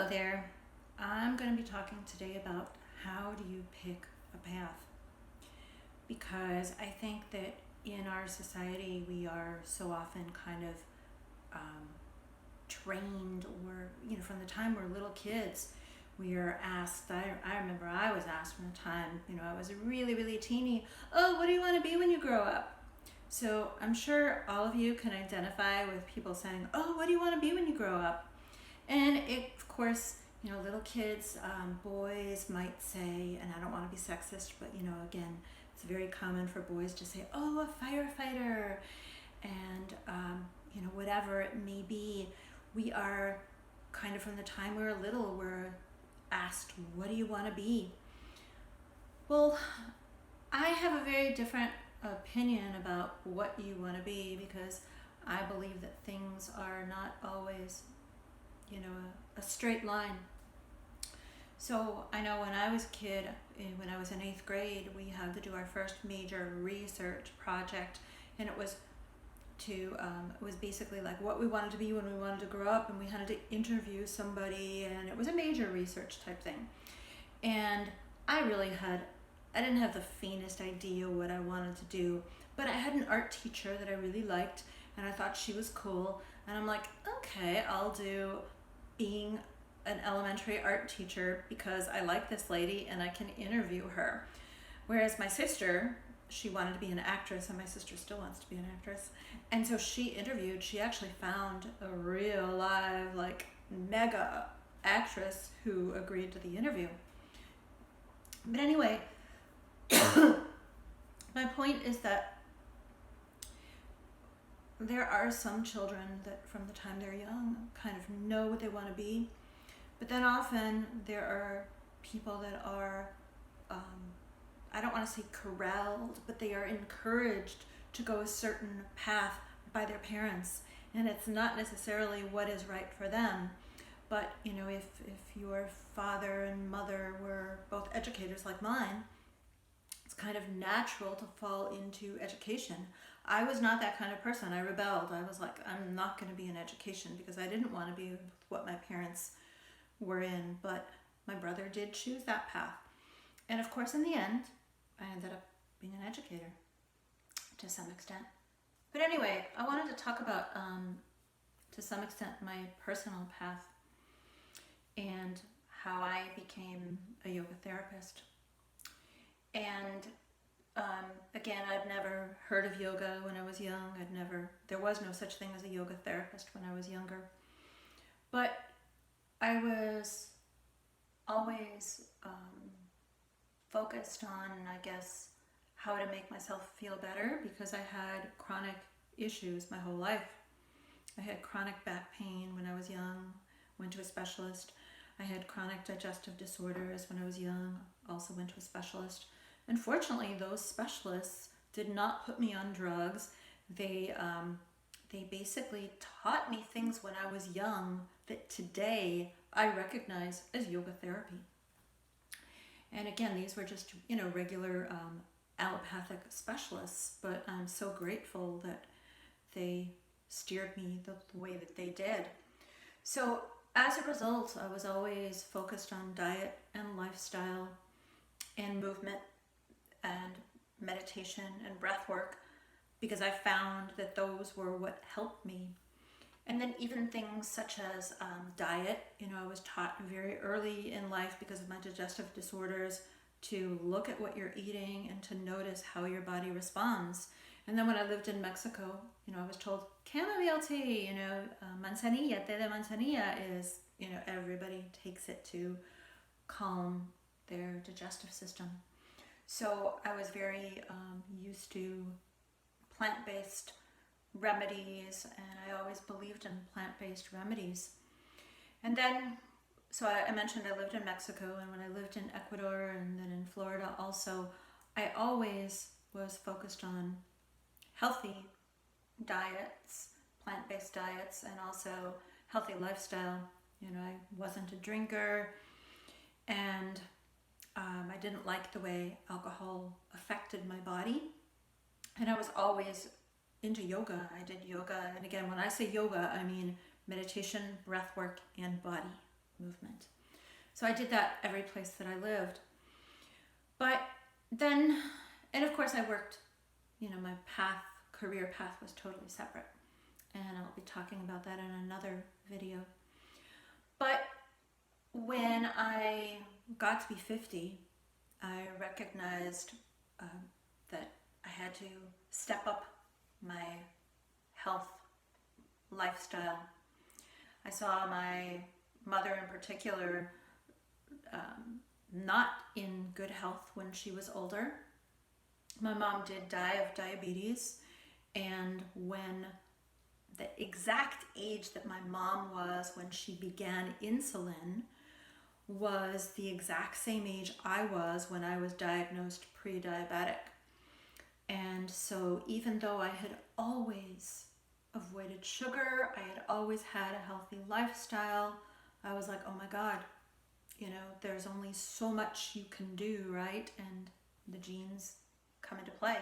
Hello there. I'm going to be talking today about how do you pick a path, because I think that in our society we are so often kind of um, trained, or from the time we're little kids we are asked. I remember I was asked from the time I was a really teeny, oh, what do you want to be when you grow up? So I'm sure all of you can identify with people saying, oh, what do you want to be when you grow up? And it, of course, little kids, boys might say, and I don't want to be sexist, but again, it's very common for boys to say, oh, a firefighter, and whatever it may be. We are kind of, from the time we were little, we're asked, what do you want to be? Well, I have a very different opinion about what you want to be, because I believe that things are not always a straight line. So I know when I was a kid, when I was in 8th grade, we had to do our first major research project, and it was basically like what we wanted to be when we wanted to grow up, and we had to interview somebody, and it was a major research type thing. And I didn't have the faintest idea what I wanted to do, but I had an art teacher that I really liked, and I thought she was cool, and I'm like, okay, I'll do being an elementary art teacher because I like this lady and I can interview her. Whereas my sister, she wanted to be an actress, and my sister still wants to be an actress. And so she actually found a real live, like, mega actress who agreed to the interview. But anyway, my point is that there are some children that from the time they're young kind of know what they want to be, but then often there are people that are, I don't want to say corralled, but they are encouraged to go a certain path by their parents, and it's not necessarily what is right for them. But if your father and mother were both educators like mine, it's kind of natural to fall into education. I was not that kind of person. I rebelled. I was like, I'm not going to be in education because I didn't want to be what my parents were in. But my brother did choose that path. And of course, in the end, I ended up being an educator to some extent. But anyway, I wanted to talk about, to some extent, my personal path and how I became a yoga therapist. And again, I'd never heard of yoga when I was young. There was no such thing as a yoga therapist when I was younger. But I was always focused on, I guess, how to make myself feel better, because I had chronic issues my whole life. I had chronic back pain when I was young, went to a specialist. I had chronic digestive disorders when I was young, also went to a specialist. Unfortunately, those specialists did not put me on drugs. They basically taught me things when I was young that today I recognize as yoga therapy. And again, these were just regular allopathic specialists, but I'm so grateful that they steered me the way that they did. So as a result, I was always focused on diet and lifestyle and movement and meditation and breath work, because I found that those were what helped me. And then even things such as diet, I was taught very early in life, because of my digestive disorders, to look at what you're eating and to notice how your body responds. And then when I lived in Mexico, I was told chamomile tea, manzanilla, té de manzanilla is, everybody takes it to calm their digestive system. So I was very used to plant-based remedies, and I always believed in plant-based remedies. And then, so I mentioned I lived in Mexico, and when I lived in Ecuador and then in Florida also, I always was focused on healthy diets, plant-based diets, and also healthy lifestyle. I wasn't a drinker, and I didn't like the way alcohol affected my body. And I was always into yoga. I did yoga, and again, when I say yoga, I mean meditation, breath work, and body movement. So I did that every place that I lived. But then, and of course I worked, my career path was totally separate. And I'll be talking about that in another video. But when I got to be 50, I recognized that I had to step up my health lifestyle. I saw my mother in particular not in good health when she was older. My mom did die of diabetes, and when the exact age that my mom was when she began insulin was the exact same age I was when I was diagnosed pre-diabetic. And so even though I had always avoided sugar, I had always had a healthy lifestyle, I was like, oh my God, there's only so much you can do, right? And the genes come into play.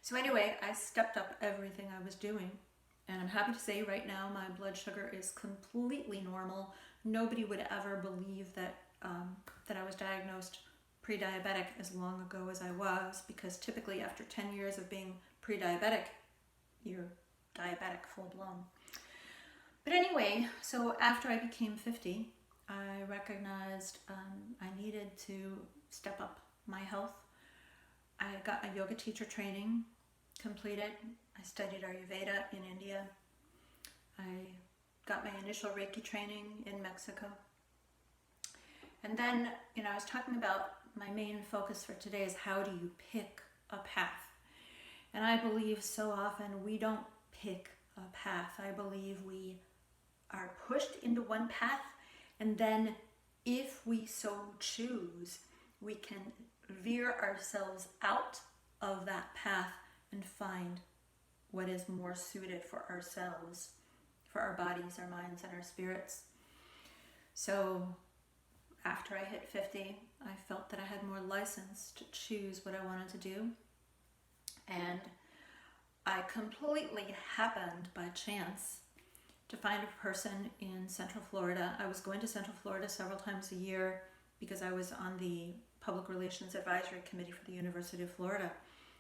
So anyway, I stepped up everything I was doing. And I'm happy to say right now my blood sugar is completely normal. Nobody would ever believe that I was diagnosed pre-diabetic as long ago as I was, because typically after 10 years of being pre-diabetic, you're diabetic full blown. But anyway, so after I became 50, I recognized I needed to step up my health. I got my yoga teacher training completed. I studied Ayurveda in India. I got my initial Reiki training in Mexico. And then, I was talking about my main focus for today is how do you pick a path? And I believe so often we don't pick a path. I believe we are pushed into one path, and then if we so choose, we can veer ourselves out of that path and find what is more suited for ourselves, for our bodies, our minds, and our spirits. So after I hit 50, I felt that I had more license to choose what I wanted to do. And I completely happened by chance to find a person in Central Florida. I was going to Central Florida several times a year because I was on the Public Relations Advisory Committee for the University of Florida.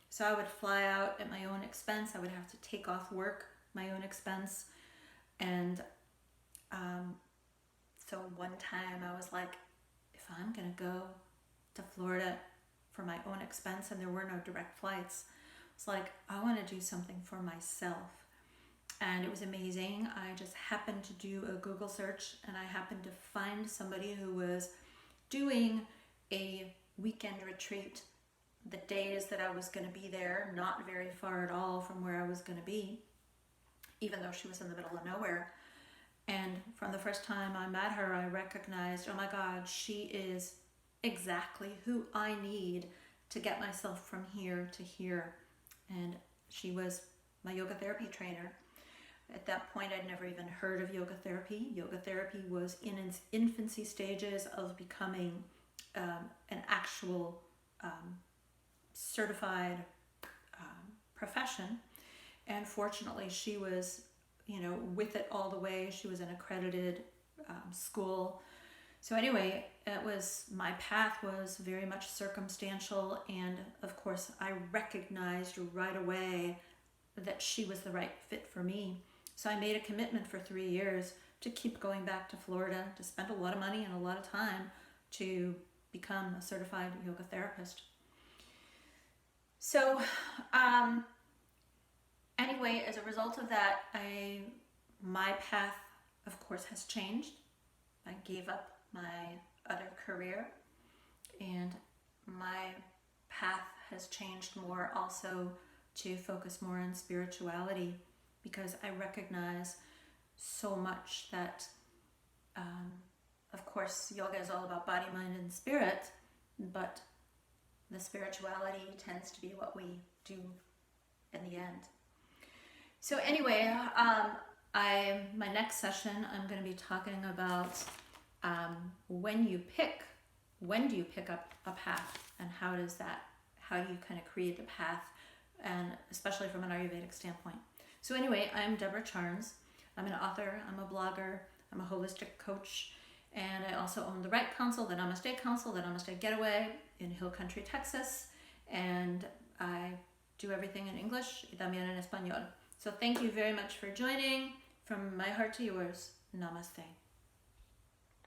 So I would fly out at my own expense. I would have to take off work, my own expense. And so one time I was like, if I'm going to go to Florida for my own expense, and there were no direct flights, it's like, I want to do something for myself. And it was amazing. I just happened to do a Google search, and I happened to find somebody who was doing a weekend retreat the days that I was going to be there, not very far at all from where I was going to be, even though she was in the middle of nowhere. And from the first time I met her, I recognized, oh my God, she is exactly who I need to get myself from here to here. And she was my yoga therapy trainer. At that point, I'd never even heard of yoga therapy. Yoga therapy was in its infancy stages of becoming an actual certified profession. And fortunately, she was, with it all the way. She was an accredited school. So anyway, my path was very much circumstantial. And of course, I recognized right away that she was the right fit for me. So I made a commitment for 3 years to keep going back to Florida, to spend a lot of money and a lot of time to become a certified yoga therapist. So anyway, as a result of that, my path, of course, has changed. I gave up my other career, and my path has changed more also to focus more on spirituality, because I recognize so much that, of course, yoga is all about body, mind, and spirit, but the spirituality tends to be what we do in the end. So anyway, my next session, I'm going to be talking about when do you pick up a path, and how do you kind of create the path, and especially from an Ayurvedic standpoint. So anyway, I'm Deborah Charnes. I'm an author, I'm a blogger, I'm a holistic coach, and I also own the Right Council, the Namaste Getaway in Hill Country, Texas, and I do everything in English y también en español. So thank you very much for joining. From my heart to yours, namaste.